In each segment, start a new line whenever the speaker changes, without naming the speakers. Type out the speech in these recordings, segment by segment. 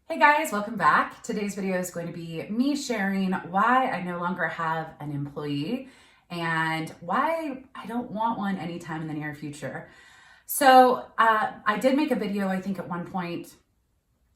Hey guys, welcome back. Today's video is going to be me sharing why I no longer have an employee and why I don't want one anytime in the near future. So I did make a video, I think at one point,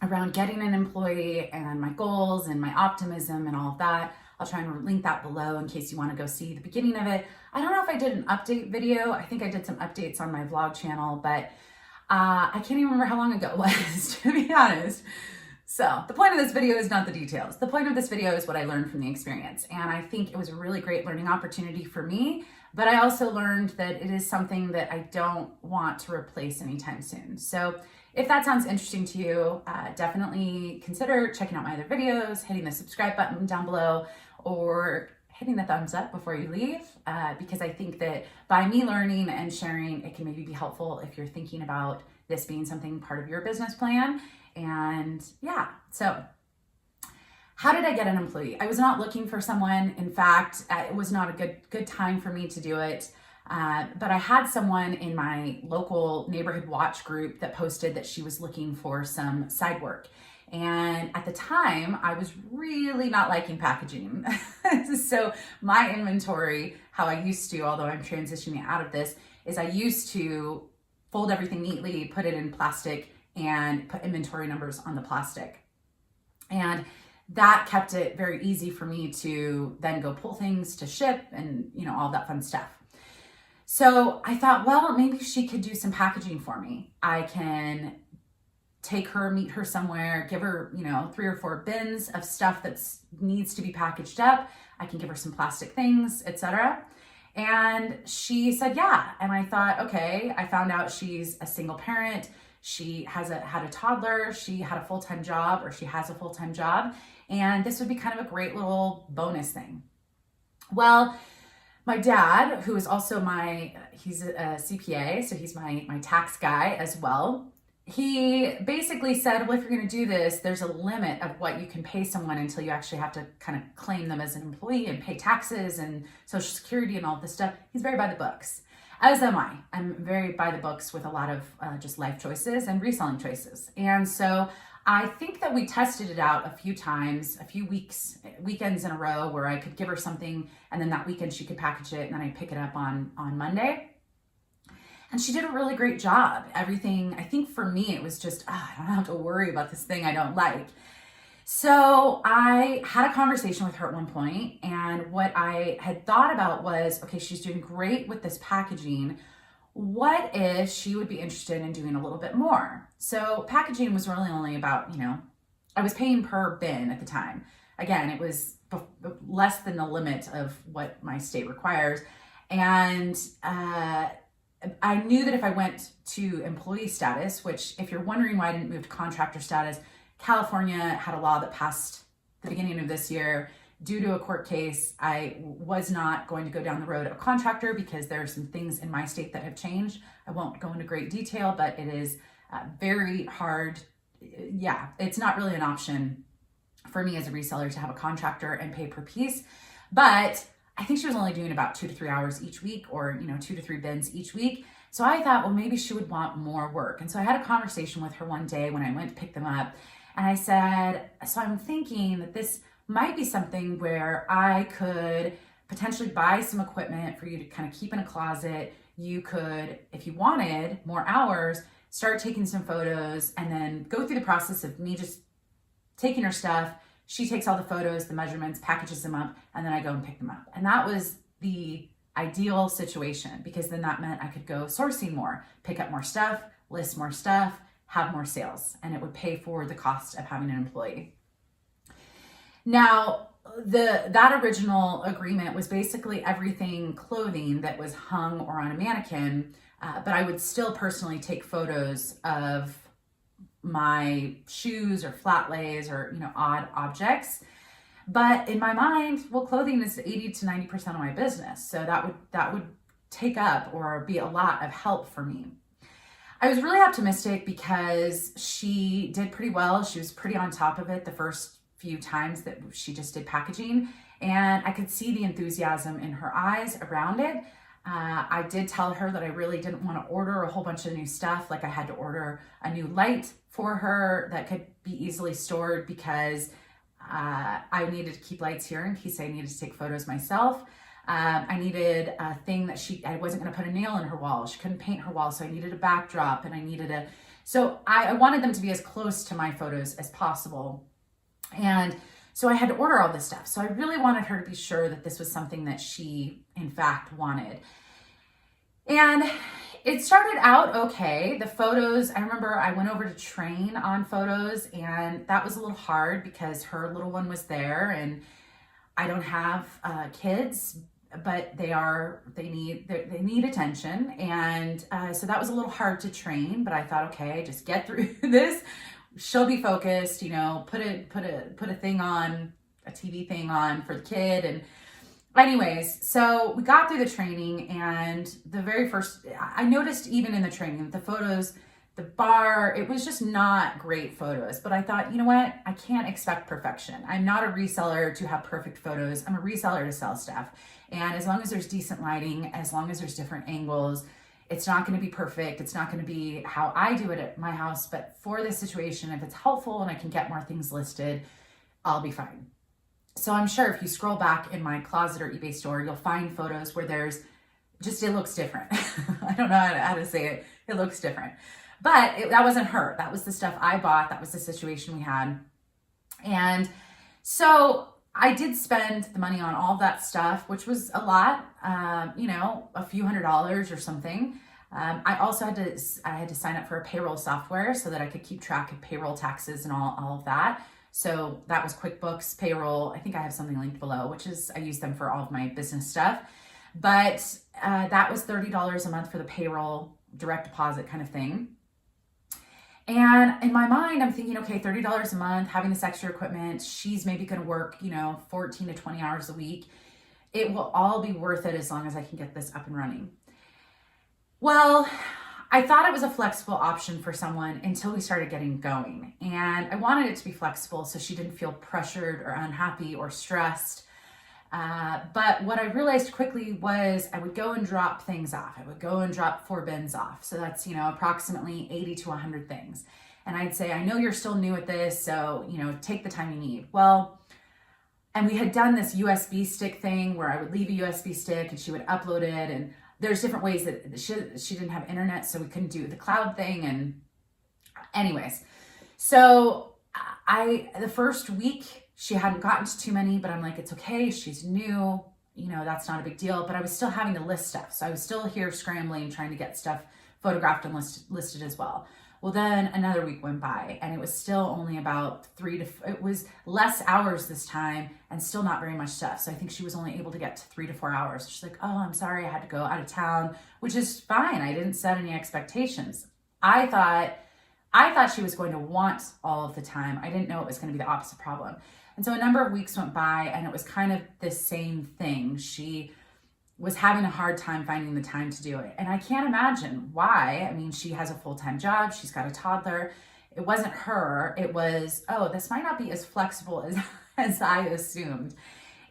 around getting an employee and my goals and my optimism and all of that. I'll try and link that below in case you want to go see the beginning of it. I don't know if I did an update video. I think I did some updates on my vlog channel, but I can't even remember how long ago it was, to be honest. So the point of this video is not the details. The point of this video is what I learned from the experience. And I think it was a really great learning opportunity for me, but I also learned that it is something that I don't want to replace anytime soon. So if that sounds interesting to you, definitely consider checking out my other videos, hitting the subscribe button down below, or hitting the thumbs up before you leave, because I think that by me learning and sharing, it can maybe be helpful if you're thinking about this being something part of your business plan. And yeah, so how did I get an employee? I was not looking for someone. In fact, it was not a good time for me to do it. But I had someone in my local neighborhood watch group that posted that she was looking for some side work. And at the time, I was really not liking packaging. So my inventory, how I used to, although I'm transitioning out of this, is I used to fold everything neatly, put it in plastic, and put inventory numbers on the plastic. And that kept it very easy for me to then go pull things to ship and, all that fun stuff. So I thought, well, maybe she could do some packaging for me. I can take her, meet her somewhere, give her, 3 or 4 bins of stuff that needs to be packaged up. I can give her some plastic things, etc. And she said, yeah. And I thought, okay, I found out she's a single parent. She had a toddler, she had a full-time job, or she has a full-time job, and this would be kind of a great little bonus thing. Well, my dad, who is also he's a CPA, so he's my tax guy as well, he basically said, well, if you're gonna do this, there's a limit of what you can pay someone until you actually have to kind of claim them as an employee and pay taxes and Social Security and all this stuff. He's very by the books. As am I. I'm very by the books with a lot of just life choices and reselling choices. And so I think that we tested it out a few times, a few weekends in a row where I could give her something and then that weekend she could package it and then I'd pick it up on Monday. And she did a really great job. Everything, I think for me, it was just, I don't have to worry about this thing I don't like. So I had a conversation with her at one point, and what I had thought about was, okay, she's doing great with this packaging. What if she would be interested in doing a little bit more? So packaging was really only about, I was paying per bin at the time. Again, it was less than the limit of what my state requires. And I knew that if I went to employee status, which if you're wondering why I didn't move to contractor status, California had a law that passed the beginning of this year. Due to a court case, I was not going to go down the road of a contractor because there are some things in my state that have changed. I won't go into great detail, but it is very hard. Yeah, it's not really an option for me as a reseller to have a contractor and pay per piece. But I think she was only doing about 2 to 3 hours each week, or 2 to 3 bins each week. So I thought, well, maybe she would want more work. And so I had a conversation with her one day when I went to pick them up. And I said, so I'm thinking that this might be something where I could potentially buy some equipment for you to kind of keep in a closet. You could, if you wanted more hours, start taking some photos and then go through the process of me just taking her stuff. She takes all the photos, the measurements, packages them up, and then I go and pick them up. And that was the ideal situation, because then that meant I could go sourcing more, pick up more stuff, list more stuff, have more sales, and it would pay for the cost of having an employee. Now, that original agreement was basically everything clothing that was hung or on a mannequin, but I would still personally take photos of my shoes or flat lays or odd objects. But in my mind, well, clothing is 80 to 90% of my business, so that would take up or be a lot of help for me. I was really optimistic because she did pretty well. She was pretty on top of it the first few times that she just did packaging, and I could see the enthusiasm in her eyes around it. I did tell her that I really didn't want to order a whole bunch of new stuff. Like I had to order a new light for her that could be easily stored because I needed to keep lights here in case I needed to take photos myself. I needed a thing that I wasn't going to put a nail in her wall. She couldn't paint her wall. So I needed a backdrop and so I wanted them to be as close to my photos as possible. And so I had to order all this stuff. So I really wanted her to be sure that this was something that she, in fact, wanted. And it started out okay. The photos, I remember I went over to train on photos, and that was a little hard because her little one was there, and I don't have kids, but they need attention. And so that was a little hard to train, but I thought, okay, just get through this. She'll be focused, put a thing on, a TV thing on for the kid. And anyways, so we got through the training, and the very first, I noticed even in the training, the photos, the bar, it was just not great photos. But I thought, you know what? I can't expect perfection. I'm not a reseller to have perfect photos. I'm a reseller to sell stuff. And as long as there's decent lighting, as long as there's different angles, it's not going to be perfect. It's not going to be how I do it at my house. But for this situation, if it's helpful and I can get more things listed, I'll be fine. So I'm sure if you scroll back in my closet or eBay store, you'll find photos where it looks different. I don't know how to say it. It looks different. But that wasn't her. That was the stuff I bought. That was the situation we had. And so I did spend the money on all that stuff, which was a lot, a few $100s or something. I also had to sign up for a payroll software so that I could keep track of payroll taxes and all of that. So that was QuickBooks, payroll. I think I have something linked below, I use them for all of my business stuff. But that was $30 a month for the payroll, direct deposit kind of thing. And in my mind, I'm thinking, okay, $30 a month, having this extra equipment, she's maybe going to work, 14 to 20 hours a week. It will all be worth it as long as I can get this up and running. Well, I thought it was a flexible option for someone until we started getting going. And I wanted it to be flexible so she didn't feel pressured or unhappy or stressed. But what I realized quickly was I would go and drop things off. I would go and drop 4 bins off. So that's, approximately 80 to 100 things. And I'd say, I know you're still new at this, so, take the time you need. Well, and we had done this USB stick thing where I would leave a USB stick and she would upload it. And there's different ways that she didn't have internet, so we couldn't do the cloud thing. And anyways, so the first week, she hadn't gotten to too many, but I'm like, it's okay. She's new, that's not a big deal. But I was still having to list stuff. So I was still here scrambling, trying to get stuff photographed and listed as well. Well, then another week went by and it was still only about it was less hours this time and still not very much stuff. So I think she was only able to get to 3 to 4 hours. She's like, oh, I'm sorry. I had to go out of town, which is fine. I didn't set any expectations. I thought she was going to want all of the time. I didn't know it was going to be the opposite problem. And so a number of weeks went by and it was kind of the same thing. She was having a hard time finding the time to do it. And I can't imagine why. I mean, she has a full-time job. She's got a toddler. It wasn't her. It was, this might not be as flexible as I assumed.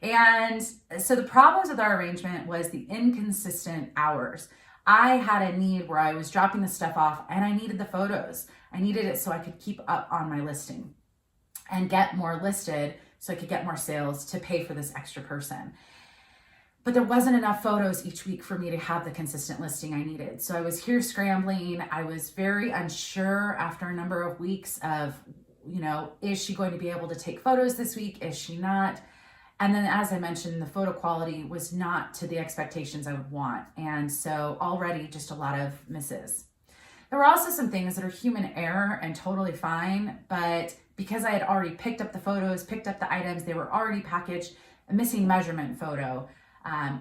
And so the problems with our arrangement was the inconsistent hours. I had a need where I was dropping the stuff off and I needed the photos. I needed it so I could keep up on my listing and get more listed so I could get more sales to pay for this extra person. But there wasn't enough photos each week for me to have the consistent listing I needed. So I was here scrambling. I was very unsure after a number of weeks of, is she going to be able to take photos this week? Is she not? And then, as I mentioned, the photo quality was not to the expectations I would want. And so already just a lot of misses. There were also some things that are human error and totally fine, but because I had already picked up the photos, picked up the items, they were already packaged, a missing measurement photo,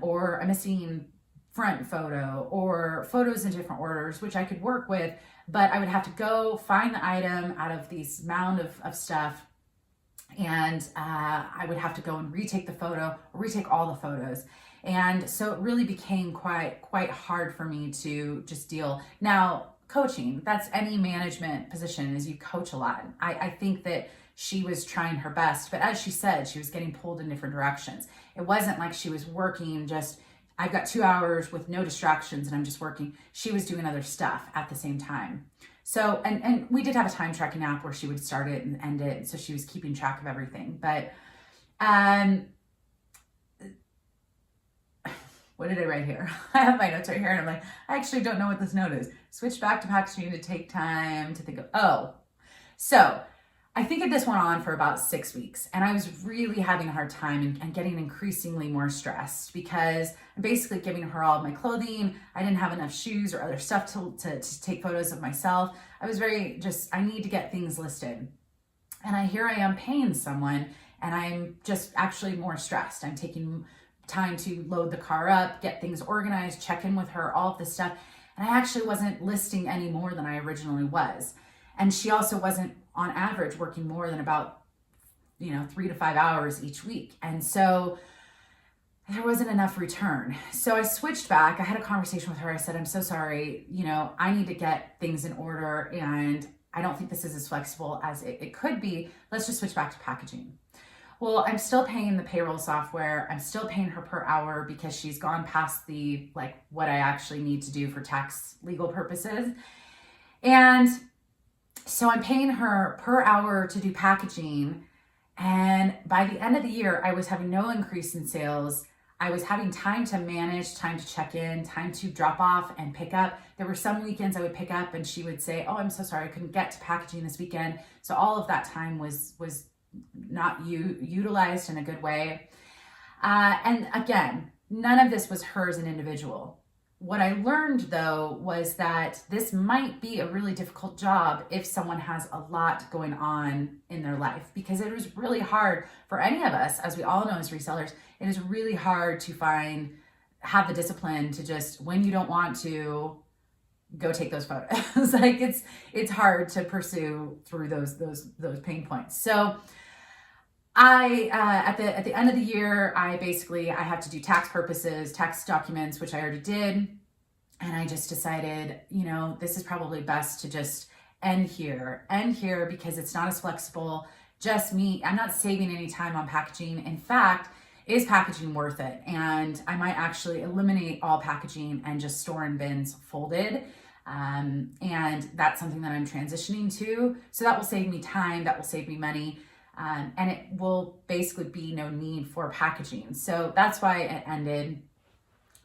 or a missing front photo, or photos in different orders, which I could work with, but I would have to go find the item out of these mound of stuff, and I would have to go and retake the photo, or retake all the photos. And so it really became quite hard for me to just deal. Now, coaching, that's any management position, is you coach a lot. I think that she was trying her best, but as she said, she was getting pulled in different directions. It wasn't like she was working just I've got 2 hours with no distractions and I'm just working. She was doing other stuff at the same time. So, and we did have a time tracking app where she would start it and end it. So she was keeping track of everything. But, what did I write here? I have my notes right here and I'm like, I actually don't know what this note is. Switch back to packaging to take time to think of, so I think this went on for about 6 weeks and I was really having a hard time and getting increasingly more stressed because I'm basically giving her all of my clothing. I didn't have enough shoes or other stuff to take photos of myself. I was I need to get things listed. And here I am paying someone and I'm just actually more stressed. I'm taking time to load the car up, get things organized, check in with her, all of this stuff. And I actually wasn't listing any more than I originally was. And she also wasn't on average working more than about, 3 to 5 hours each week. And so there wasn't enough return. So I switched back. I had a conversation with her. I said, I'm so sorry. I need to get things in order and I don't think this is as flexible as it could be. Let's just switch back to packaging. Well, I'm still paying the payroll software. I'm still paying her per hour because she's gone past what I actually need to do for tax legal purposes. And so I'm paying her per hour to do packaging. And by the end of the year, I was having no increase in sales. I was having time to manage, time to check in, time to drop off and pick up. There were some weekends I would pick up and she would say, oh, I'm so sorry, I couldn't get to packaging this weekend. So all of that time was not utilized in a good way. And again, none of this was her as an individual. What I learned though was that this might be a really difficult job if someone has a lot going on in their life, because it was really hard for any of us, as we all know as resellers, it is really hard to have the discipline to just, when you don't want to, go take those photos. It's hard to pursue through those pain points. So at the end of the year, I have to do tax purposes, tax documents, which I already did. And I just decided, this is probably best to just end here because it's not as flexible. Just me, I'm not saving any time on packaging. In fact, is packaging worth it? And I might actually eliminate all packaging and just store in bins folded. And that's something that I'm transitioning to. So that will save me time, that will save me money. And it will basically be no need for packaging. So that's why it ended.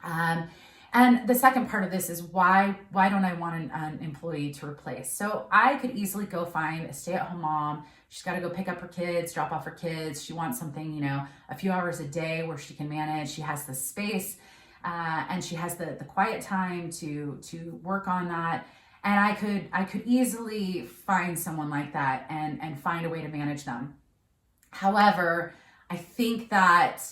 And the second part of this is why don't I want an employee to replace? So I could easily go find a stay-at-home mom. She's got to go pick up her kids, drop off her kids. She wants something, a few hours a day where she can manage. She has the space and she has the quiet time to work on that. And I could easily find someone like that and find a way to manage them. However, I think that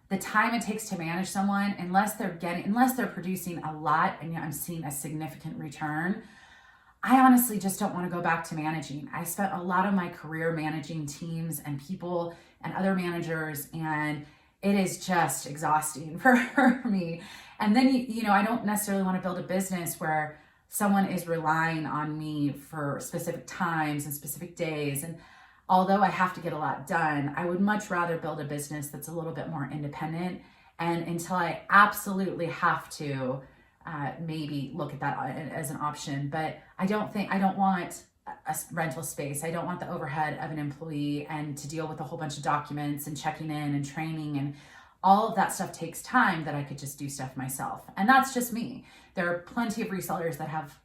the time it takes to manage someone, unless they're producing a lot and I'm seeing a significant return, I honestly just don't want to go back to managing. I spent a lot of my career managing teams and people and other managers, and it is just exhausting for me. And then, I don't necessarily want to build a business where someone is relying on me for specific times and specific days. And although I have to get a lot done, I would much rather build a business that's a little bit more independent. And until I absolutely have to, maybe look at that as an option. But I don't want a rental space. I don't want the overhead of an employee and to deal with a whole bunch of documents and checking in and training, and all of that stuff takes time that I could just do stuff myself. And that's just me. There are plenty of resellers that have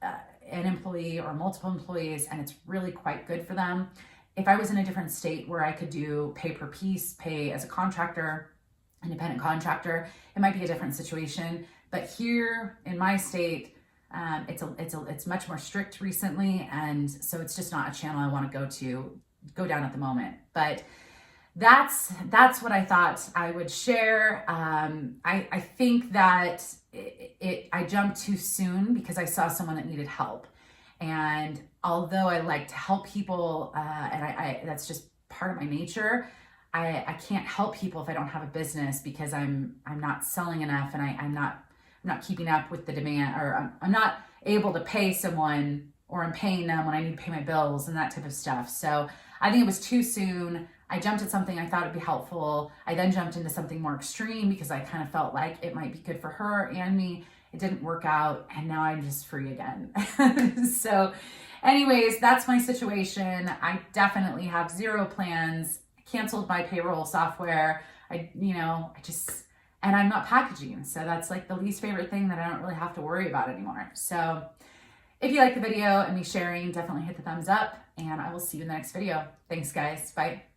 an employee or multiple employees, and it's really quite good for them. If I was in a different state where I could do pay per piece, pay as a contractor, independent contractor, it might be a different situation. But here in my state, it's much more strict recently, and so it's just not a channel I want to go down at the moment. But that's what I thought I would share. I think that I jumped too soon because I saw someone that needed help, and although I like to help people, and I that's just part of my nature, I can't help people if I don't have a business because I'm not selling enough, and I'm not keeping up with the demand, or I'm not able to pay someone, or I'm paying them when I need to pay my bills and that type of stuff. So I think it was too soon. I jumped at something I thought would be helpful. I then jumped into something more extreme because I kind of felt like it might be good for her and me. It didn't work out, and now I'm just free again. So anyways, that's my situation. I definitely have zero plans. I canceled my payroll software. And I'm not packaging. So that's like the least favorite thing that I don't really have to worry about anymore. So if you like the video and me sharing, definitely hit the thumbs up, and I will see you in the next video. Thanks guys, bye.